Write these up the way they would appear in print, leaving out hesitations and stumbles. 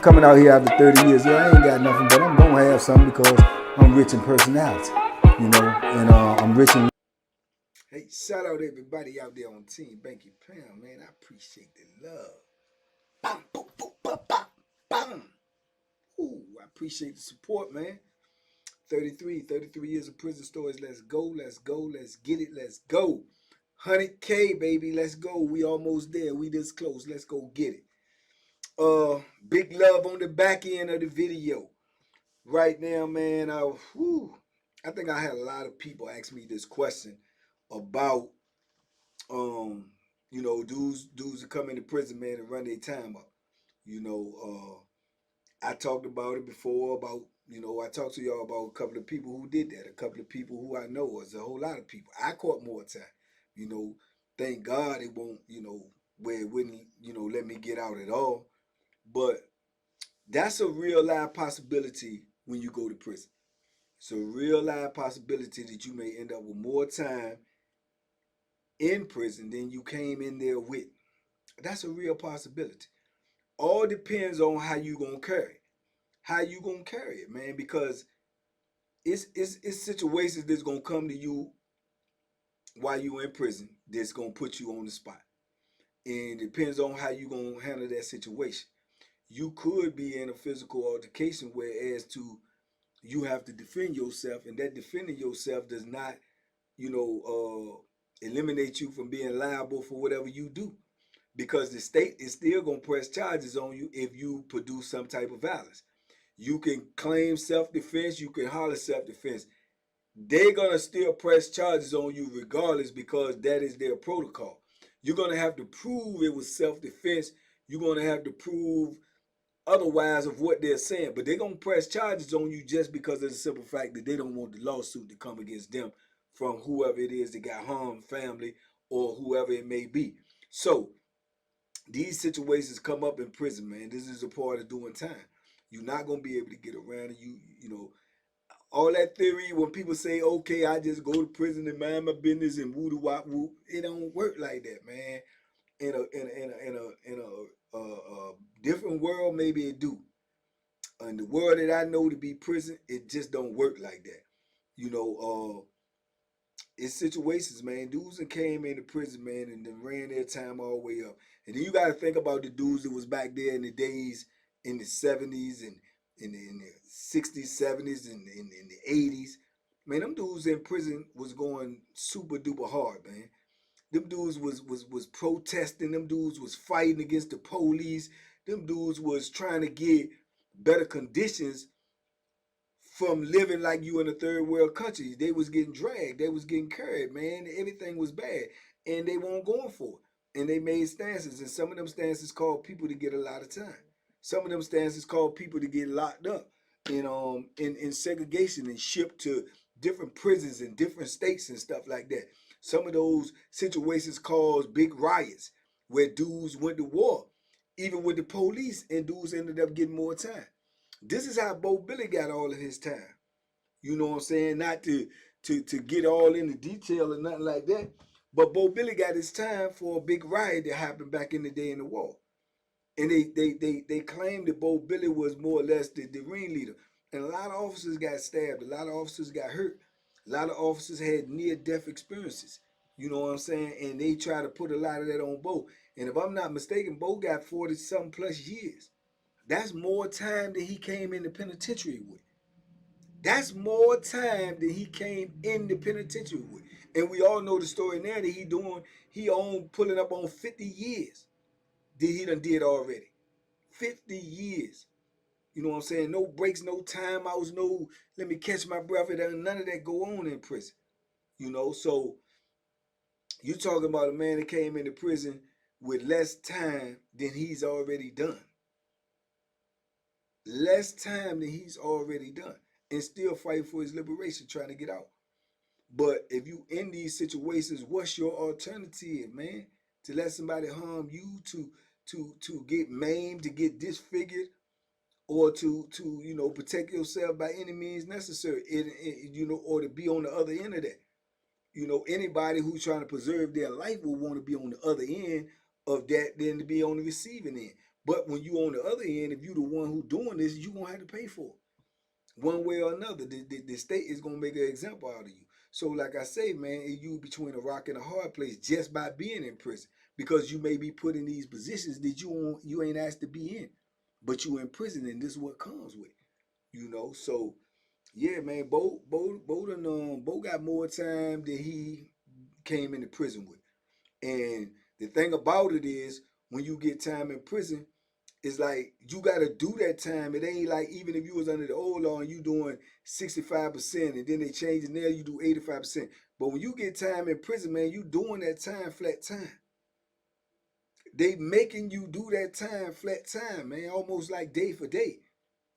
coming out here after 30 years. Yeah, I ain't got nothing, but I'm gonna have something because I'm rich in personality, and I'm rich in. Hey, shout out everybody out there on Team Banky Pound, man. I appreciate the love. Bam, boom, boom, bam, bam, bam. Ooh, I appreciate the support, man. 33 years of prison stories. Let's go, let's go, let's get it, let's go. 100K, baby, let's go. We almost there. We this close. Let's go get it. Big love on the back end of the video. Right now, man, I think I had a lot of people ask me this question about dudes that come into prison, man, and run their time up. I talked about it before about, I talked to y'all about a couple of people who did that, a couple of people who I know. There's a whole lot of people. I caught more time. You know, thank God it won't, where it wouldn't, let me get out at all. But that's a real live possibility when you go to prison. It's a real live possibility that you may end up with more time in prison than you came in there with. That's a real possibility. All depends on how you gonna carry it. How you gonna carry it, man? Because it's situations that's gonna come to you while you in prison that's gonna put you on the spot. And it depends on how you gonna handle that situation. You could be in a physical altercation whereas to you have to defend yourself, and that defending yourself does not, eliminate you from being liable for whatever you do. Because the state is still gonna press charges on you if you produce some type of violence. You can claim self-defense, you can holler self-defense. They're gonna still press charges on you regardless because that is their protocol. You're gonna have to prove it was self-defense. You're gonna have to prove otherwise of what they're saying, but they're gonna press charges on you just because of the simple fact that they don't want the lawsuit to come against them from whoever it is that got harmed, family, or whoever it may be. So these situations come up in prison, man. This is a part of doing time. You're not gonna be able to get around it. All that theory when people say, "Okay, I just go to prison and mind my business and woo wop woo," it don't work like that, man. In a different world, maybe it do. In the world that I know to be prison, it just don't work like that. It's situations, man. Dudes that came into prison, man, and then ran their time all the way up. And then you got to think about the dudes that was back there in the days in the 70s and in the 60s, 70s, and in the 80s. Man, them dudes in prison was going super duper hard, man. Them dudes was protesting. Them dudes was fighting against the police. Them dudes was trying to get better conditions from living like you in a third world country. They was getting dragged. They was getting carried, man. Everything was bad. And they weren't going for it. And they made stances. And some of them stances called people to get a lot of time. Some of them stances called people to get locked up in segregation and shipped to different prisons in different states and stuff like that. Some of those situations caused big riots where dudes went to war, even with the police, and dudes ended up getting more time. This is how Bo Billy got all of his time. You know what I'm saying? Not to get all into detail or nothing like that. But Bo Billy got his time for a big riot that happened back in the day in the war. And they claimed that Bo Billy was more or less the ringleader. And a lot of officers got stabbed. A lot of officers got hurt. A lot of officers had near-death experiences. You know what I'm saying? And they try to put a lot of that on Bo. And if I'm not mistaken, Bo got 40-something plus years. That's more time than he came in the penitentiary with. That's more time than he came in the penitentiary with. And we all know the story now that he pulling up on 50 years that he done did already. 50 years. You know what I'm saying? No breaks, no timeouts, no let me catch my breath. None of that go on in prison. So you talking about a man that came into prison with less time than he's already done. Less time than he's already done. And still fighting for his liberation, trying to get out. But if you in these situations, what's your alternative, man? To let somebody harm you, to get maimed, to get disfigured, or to protect yourself by any means necessary, or to be on the other end of that. Anybody who's trying to preserve their life will want to be on the other end of that than to be on the receiving end. But when you on the other end, if you the one who doing this, you gonna have to pay for it one way or another. The state is gonna make an example out of you. So like I say, man, you between a rock and a hard place just by being in prison, because you may be put in these positions that you ain't asked to be in, but you in prison, and this is what comes with, you know. So yeah, man, Bo got more time than he came into prison with. And the thing about it is, when you get time in prison, it's like you gotta do that time. It ain't like even if you was under the old law and you doing 65%, and then they change it now you do 85%. But when you get time in prison, man, you doing that time flat time. They making you do that time flat time, man, almost like day for day.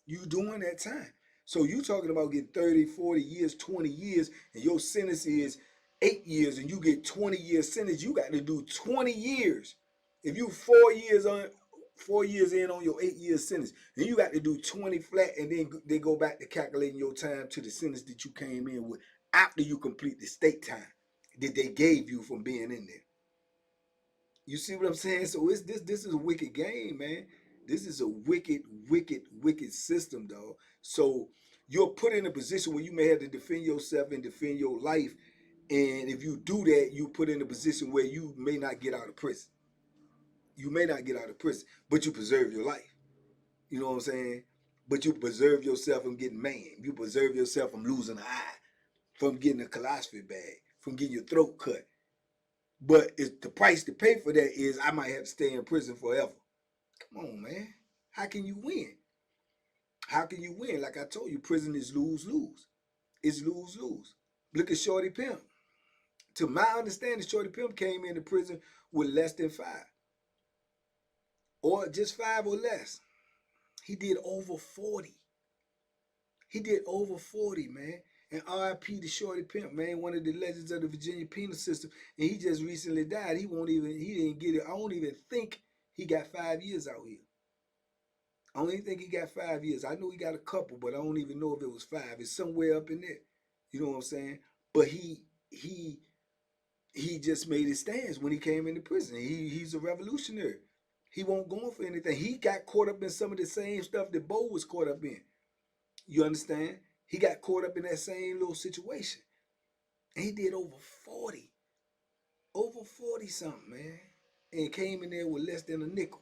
You doing that time. So you talking about getting 30, 40 years, 20 years, and your sentence is 8 years, and you get 20 years sentence. You got to do 20 years. If you 4 years in on your 8 year sentence, then you got to do 20 flat, and then they go back to calculating your time to the sentence that you came in with after you complete the state time that they gave you from being in there. You see what I'm saying? So it's this is a wicked game, man. This is a wicked, wicked, wicked system, dog. So you're put in a position where you may have to defend yourself and defend your life. And if you do that, you put in a position where you may not get out of prison. You may not get out of prison, but you preserve your life. You know what I'm saying? But you preserve yourself from getting maimed. You preserve yourself from losing an eye, from getting a colostomy bag, from getting your throat cut. But it's the price to pay for that is I might have to stay in prison forever. Come on, man. How can you win? How can you win? Like I told you, prison is lose lose. It's lose lose. Look at Shorty Pimp. To my understanding, Shorty Pimp came into prison with less than 5, or just 5 or less. He did over 40. He did over 40, man. And R.I.P. to Shorty Pimp, man, one of the legends of the Virginia penal system. And he just recently died. He didn't get it. I don't even think he got 5 years out here. I don't even think he got 5 years. I know he got a couple, but I don't even know if it was 5. It's somewhere up in there. You know what I'm saying? But he just made his stance when he came into prison. He's a revolutionary. He won't go for anything. He got caught up in some of the same stuff that Bo was caught up in. You understand? He got caught up in that same little situation. And he did over 40. Over 40 something, man. And came in there with less than a nickel.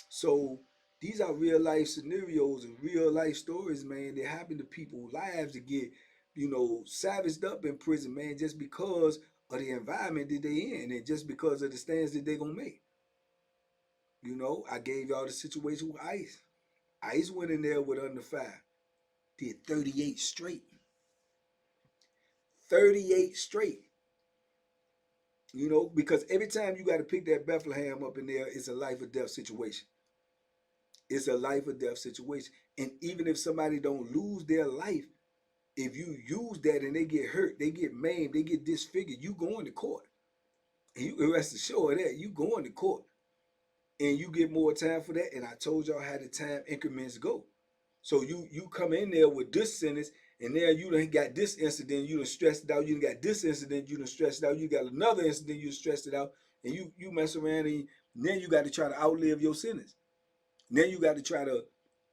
So these are real life scenarios and real life stories, man, that happen to people's lives to get, savaged up in prison, man, just because of the environment that they in and just because of the stands that they gonna make. I gave y'all the situation with Ice. Ice went in there with under 5, did 38 straight. 38 straight. Because every time you got to pick that Bethlehem up in there, it's a life or death situation. It's a life or death situation. And even if somebody don't lose their life, if you use that and they get hurt, they get maimed, they get disfigured, you going to court. And you rest assured that you going to court. And you get more time for that. And I told y'all how the time increments go. So you come in there with this sentence, and now you done got this incident, you done stressed it out. You done got this incident, you done stressed it out. You got another incident, you stressed it out. And you mess around, and then you got to try to outlive your sentence. Now you got to try to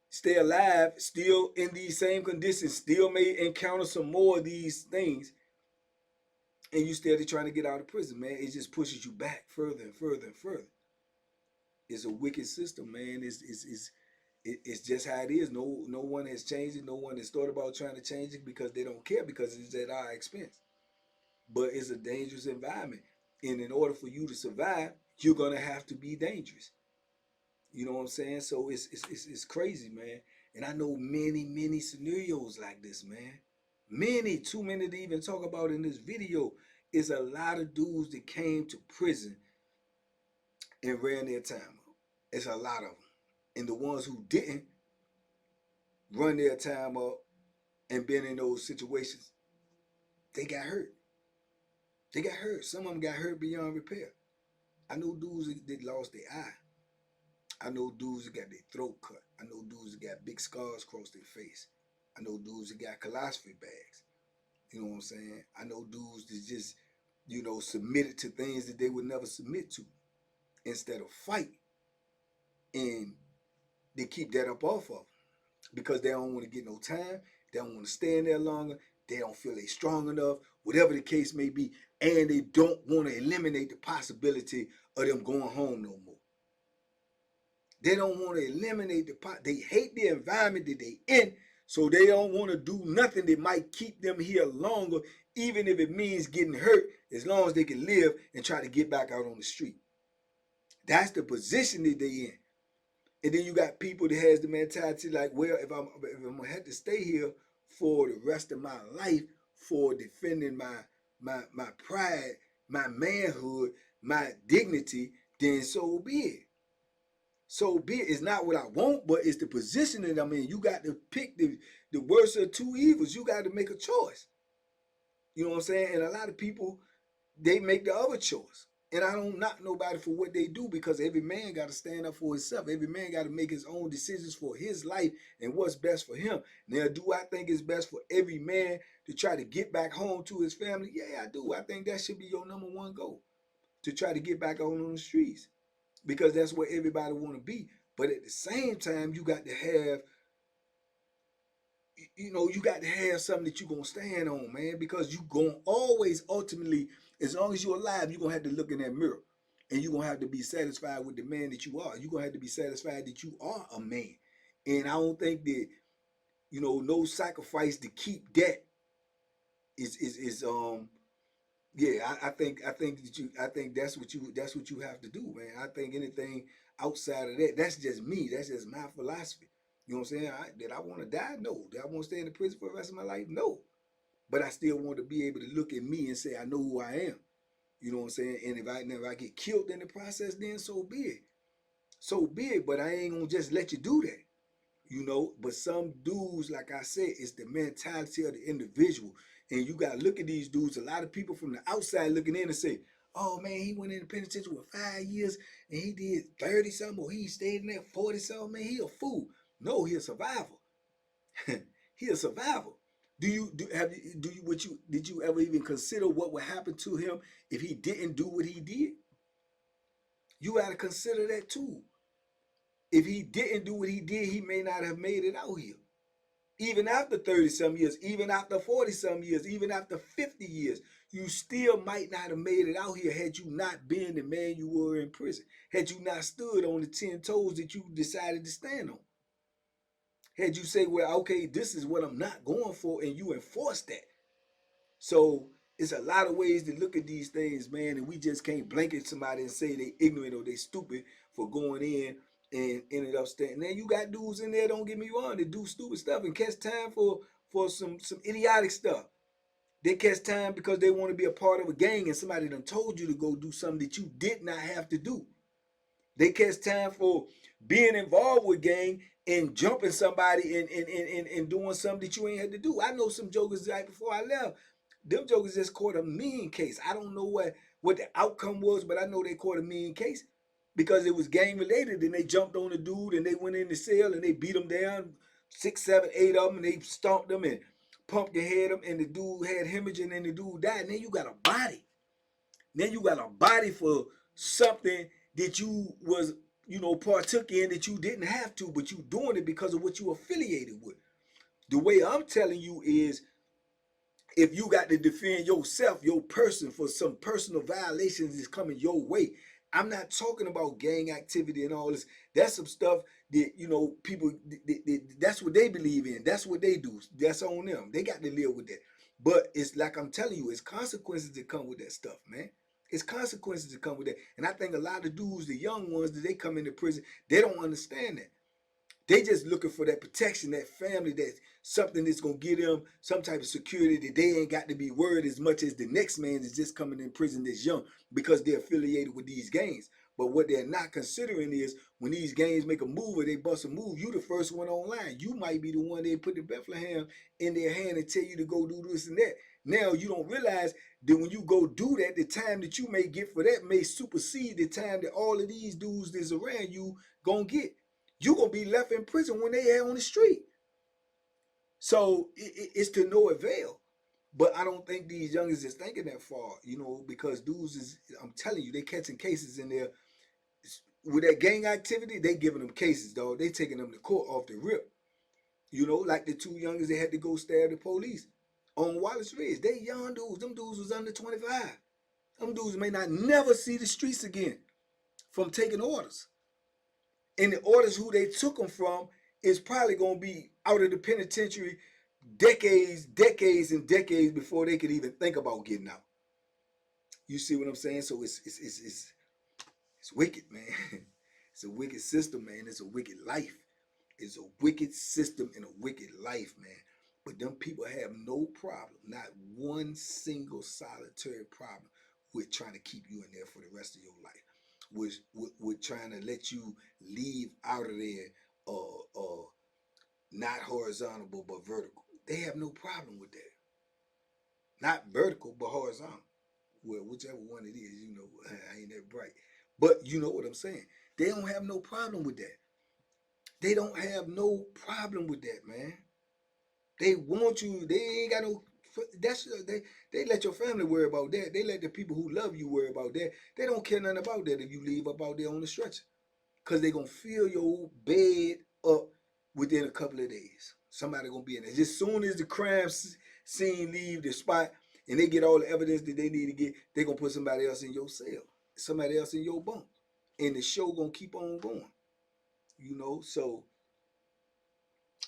stay alive, still in these same conditions, still may encounter some more of these things, and you still trying to get out of prison, man. It just pushes you back further and further and further. It's a wicked system, man. It's just how it is. No one has changed it. No one has thought about trying to change it because they don't care, because it's at our expense. But it's a dangerous environment, and in order for you to survive, you're gonna have to be dangerous. You know what I'm saying? So it's crazy, man. And I know many scenarios like this, man. Many, too many to even talk about in this video. Is a lot of dudes that came to prison and ran their time up. It's a lot of them. And the ones who didn't run their time up and been in those situations, they got hurt. They got hurt. Some of them got hurt beyond repair. I know dudes that lost their eye. I know dudes that got their throat cut. I know dudes that got big scars across their face. I know dudes that got colostomy bags. You know what I'm saying? I know dudes that just, submitted to things that they would never submit to instead of fight. and they keep that up off of them because they don't want to get no time. They don't want to stay in there longer. They don't feel they strong enough, whatever the case may be, and they don't want to eliminate the possibility of them going home no more. They don't want to eliminate they hate the environment that they in, so they don't want to do nothing that might keep them here longer, even if it means getting hurt, as long as they can live and try to get back out on the street. That's the position that they in. And then you got people that has the mentality like, well, if I'm gonna have to stay here for the rest of my life for defending my pride, my manhood, my dignity, then so be it. So be it. It's not what I want, but it's the position that I'm in. You got to pick the worst of two evils. You got to make a choice. You know what I'm saying? And a lot of people, they make the other choice. And I don't knock nobody for what they do, because every man got to stand up for himself. Every man got to make his own decisions for his life and what's best for him. Now, do I think it's best for every man to try to get back home to his family? Yeah, I do. I think that should be your number one goal, to try to get back on the streets, because that's where everybody want to be. But at the same time, you got to have, you got to have something that you're going to stand on, man, because you're going to always, ultimately, as long as you're alive, you're going to have to look in that mirror, and you're going to have to be satisfied with the man that you are. You're going to have to be satisfied that you are a man. And I don't think that, no sacrifice to keep that is yeah, I think that's what you have to do, man. I think anything outside of that, that's just me. That's just my philosophy. You know what I'm saying? Did I want to die? No. Did I want to stay in the prison for the rest of my life? No. But I still want to be able to look at me and say I know who I am. You know what I'm saying? And if I get killed in the process, then so be it. So be it. But I ain't gonna just let you do that. But some dudes, like I said, it's the mentality of the individual. And you gotta look at these dudes. A lot of people from the outside looking in and say, oh man, he went in the penitentiary with 5 years and he did 30 something, or he stayed in there 40 something. Man, he a fool. No, he a survivor. He a survivor. Did you ever even consider what would happen to him if he didn't do what he did? You gotta consider that too. If he didn't do what he did, he may not have made it out here. Even after 30 some years, even after 40 some years, even after 50 years, you still might not have made it out here had you not been the man you were in prison. Had you not stood on the 10 toes that you decided to stand on. Had you say, well, okay, this is what I'm not going for, and you enforce that. So it's a lot of ways to look at these things, man, and we just can't blanket somebody and say they ignorant or they stupid for going in and ended up staying. Then you got dudes in there, don't get me wrong, that do stupid stuff and catch time for some idiotic stuff. They catch time because they want to be a part of a gang and somebody done told you to go do something that you did not have to do. They catch time for being involved with gang and jumping somebody and doing something that you ain't had to do. I know some jokers right before I left. Them jokers just caught a mean case. I don't know what the outcome was, but I know they caught a mean case because it was gang related, and they jumped on the dude and they went in the cell and they beat him down, 6, 7, 8 of them, and they stomped them and pumped their head up, and the dude had hemorrhaging and the dude died. And then you got a body. Then you got a body for something that you was, partook in that you didn't have to, but you doing it because of what you affiliated with. The way I'm telling you is, if you got to defend yourself, your person, for some personal violations that's coming your way. I'm not talking about gang activity and all this. That's some stuff that, people, that's what they believe in. That's what they do. That's on them. They got to live with that. But it's like I'm telling you, it's consequences that come with that stuff, man. It's consequences that come with that. And I think a lot of dudes, the young ones, that they come into prison, they don't understand that. They just looking for that protection, that family, that something that's gonna give them some type of security, that they ain't got to be worried as much as the next man is just coming in prison that's young because they're affiliated with these gangs. But what they're not considering is, when these gangs make a move or they bust a move, you the first one online. You might be the one they put the Bethlehem in their hand and tell you to go do this and that. Now you don't realize that when you go do that, the time that you may get for that may supersede the time that all of these dudes that's around you gonna get. You're going to be left in prison when they are on the street. So it's to no avail. But I don't think these youngers is thinking that far, because dudes is, I'm telling you, they catching cases in there with that gang activity, they giving them cases, dog. They taking them to court off the rip. You know, like the two youngers that had to go stab the police on Wallace Ridge. They young dudes. Them dudes was under 25. Them dudes may not never see the streets again from taking orders. And the orders who they took them from is probably going to be out of the penitentiary decades and decades before they could even think about getting out. You see what I'm saying? So it's wicked, man. It's a wicked system, man. It's a wicked life. It's a wicked system and a wicked life, man. But them people have no problem, not one single solitary problem with trying to keep you in there for the rest of your life. With trying to let you leave out of there not horizontal but vertical. They have no problem with that. Not vertical but horizontal. Well, whichever one it is, you know, I ain't that bright. But you know what I'm saying. They don't have no problem with that. They don't have no problem with that, man. They want you. They ain't got no. That's they let your family worry about that. They let the people who love you worry about that. They don't care nothing about that if you leave up out there on the stretcher, cause they gonna fill your bed up within a couple of days. Somebody gonna be in there. Just soon as the crime scene leave the spot and they get all the evidence that they need to get, they gonna put somebody else in your cell, somebody else in your bunk, and the show gonna keep on going. You know, so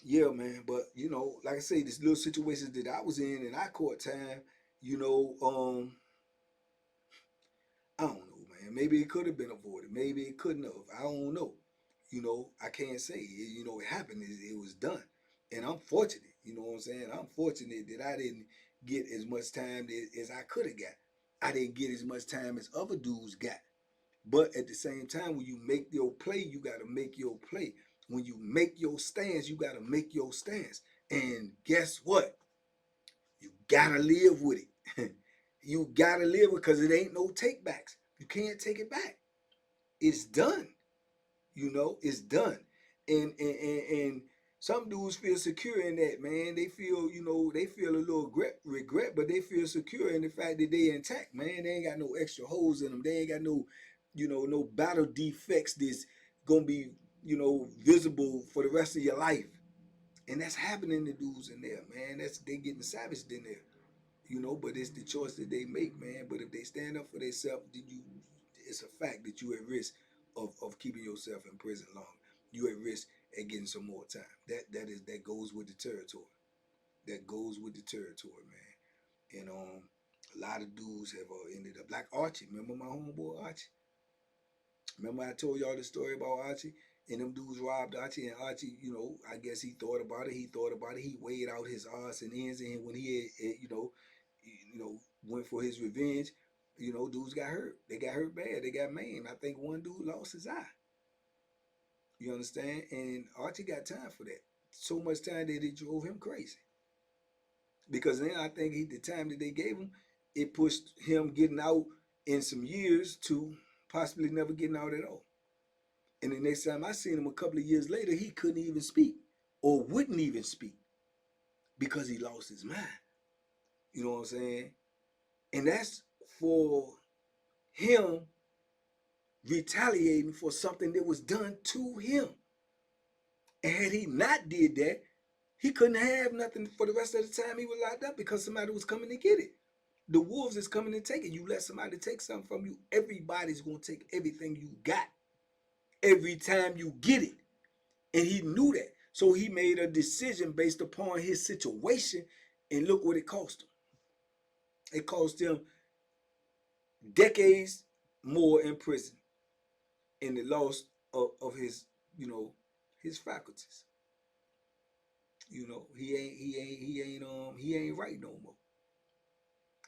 yeah, man. But you know, like I say, these little situations that I was in our court time, you know, I don't know, man. Maybe it could have been avoided. Maybe it couldn't have. I don't know. You know, I can't say. You know, it happened. It was done, and I'm fortunate. You know what I'm saying? I'm fortunate that I didn't get as much time as I could have got. I didn't get as much time as other dudes got. But at the same time, when you make your play, you got to make your play. When you make your stance, you got to make your stance. And guess what? You got to live with it. You got to live with it because it ain't no takebacks. You can't take it back. It's done. You know, it's done. And some dudes feel secure in that, man. They feel, you know, they feel a little regret, but they feel secure in the fact that they intact, man. They ain't got no extra holes in them. They ain't got no, you know, no battle defects that's gonna be, you know, visible for the rest of your life. And that's happening to dudes in there, man. That's they getting savaged in there, you know. But it's the choice that they make, man. But if they stand up for themselves, then it's a fact that you at risk of keeping yourself in prison long. You at risk at getting some more time. That goes with the territory. That goes with the territory, man. And a lot of dudes have ended up like Archie. Remember my homeboy Archie? Remember I told y'all the story about Archie? And them dudes robbed Archie, and Archie, you know, I guess he thought about it. He thought about it. He weighed out his odds and ends, and when he had, you know, went for his revenge, you know, dudes got hurt. They got hurt bad. They got maimed. I think one dude lost his eye. You understand? And Archie got time for that. So much time that it drove him crazy. Because then I think the time that they gave him, it pushed him getting out in some years to possibly never getting out at all. And the next time I seen him a couple of years later, he couldn't even speak or wouldn't even speak because he lost his mind. You know what I'm saying? And that's for him retaliating for something that was done to him. And had he not did that, he couldn't have nothing for the rest of the time he was locked up because somebody was coming to get it. The wolves is coming to take it. You let somebody take something from you, everybody's going to take everything you got every time you get it. And he knew that. So he made a decision based upon his situation, and look what it cost him. It cost him decades more in prison and the loss of his, you know, his faculties. You know, he ain't right no more.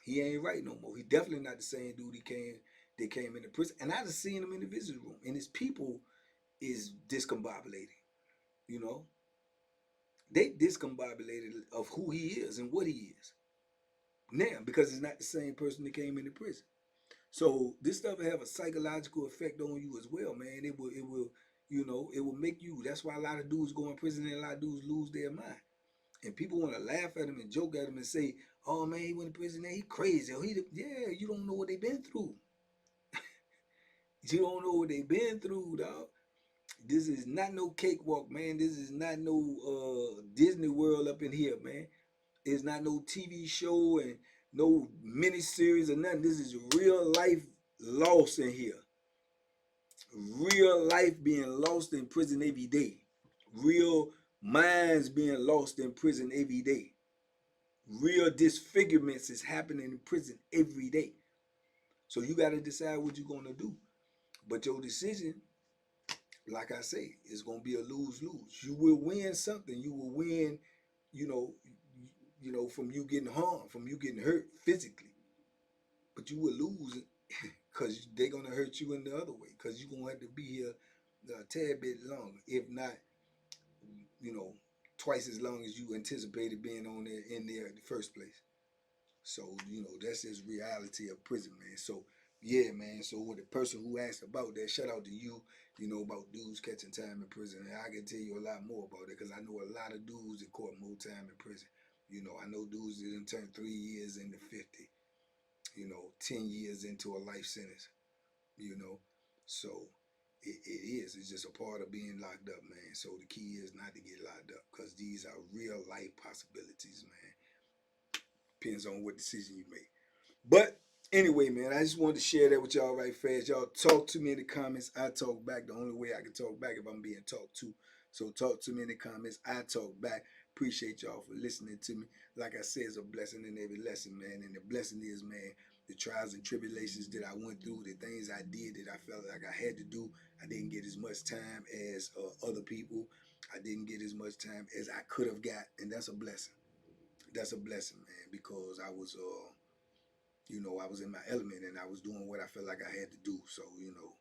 He ain't right no more. He definitely not the same dude that came into prison. And I just seen him in the visiting room, and his people is discombobulated. You know, they discombobulated of who he is and what he is now because it's not the same person that came into prison. So this stuff will have a psychological effect on you as well, man. It will, you know, it will make you. That's why a lot of dudes go in prison and a lot of dudes lose their mind. And people want to laugh at him and joke at him and say, "Oh man, he went to prison. He crazy. Oh, yeah, you don't know what they've been through. You don't know what they've been through, dog. This is not no cakewalk, man. This is not no Disney World up in here, man. It's not no TV show and no miniseries or nothing. This is real life lost in here. Real life being lost in prison every day. Real minds being lost in prison every day. Real disfigurements is happening in prison every day. So you got to decide what you're going to do. But your decision, like I say, is going to be a lose-lose. You will win something. You will win, you know, from you getting harmed, from you getting hurt physically. But you will lose because they're going to hurt you in the other way, because you're going to have to be here a tad bit longer, if not, you know, twice as long as you anticipated being on there in there in the first place. So, you know, that's just reality of prison, man. So, yeah, man. So, with the person who asked about that, shout out to you, you know, about dudes catching time in prison. And I can tell you a lot more about it because I know a lot of dudes that caught more time in prison. You know, I know dudes that didn't turn 3 years into 50, you know, 10 years into a life sentence, you know. So, it is. It's just a part of being locked up, man. So, the key is not to get locked up because these are real life possibilities, man. Depends on what decision you make. But anyway, man, I just wanted to share that with y'all right fast. Y'all talk to me in the comments. I talk back. The only way I can talk back if I'm being talked to. So talk to me in the comments. I talk back. Appreciate y'all for listening to me. Like I said, it's a blessing in every lesson, man. And the blessing is, man, the trials and tribulations that I went through, the things I did that I felt like I had to do. I didn't get as much time as other people. I didn't get as much time as I could have got. And that's a blessing. That's a blessing, man, because I was, you know, I was in my element and I was doing what I felt like I had to do. So, you know,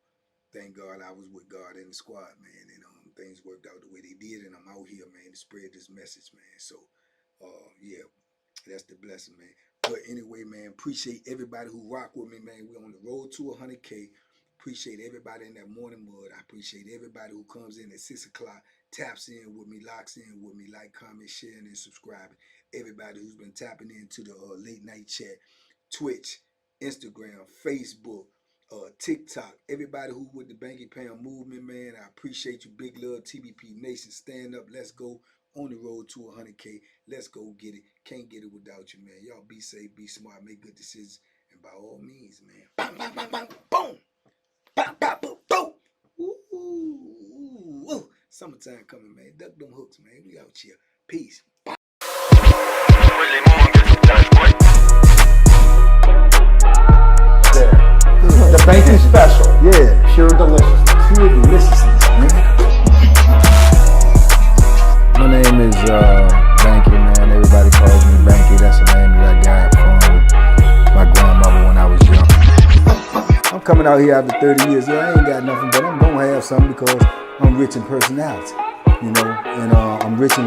thank God I was with God in the squad, man, and things worked out the way they did, and I'm out here, man, to spread this message, man. So, yeah, that's the blessing, man. But anyway, man, appreciate everybody who rock with me, man. We're on the road to 100K. Appreciate everybody in that morning mud. I appreciate everybody who comes in at 6 o'clock, taps in with me, locks in with me, like, comment, sharing, and subscribing. Everybody who's been tapping into the late night chat, Twitch, Instagram, Facebook, TikTok, everybody who with the Banky Pound movement, man, I appreciate you. Big love, TBP Nation. Stand up. Let's go on the road to 100K. Let's go get it. Can't get it without you, man. Y'all be safe, be smart, make good decisions, and by all means, man. Bam, bam, bam, bam, boom. Bam, bam, boom, boom. Ooh, ooh. Summertime coming, man. Duck them hooks, man. We out here. Peace. The Banky special. Yeah. Pure deliciousness. Pure deliciousness, man. My name is Banky, man. Everybody calls me Banky. That's the name that I got from my grandmother when I was young. I'm coming out here after 30 years. Yeah, I ain't got nothing, but I'm gonna have something because I'm rich in personality, you know, and I'm rich in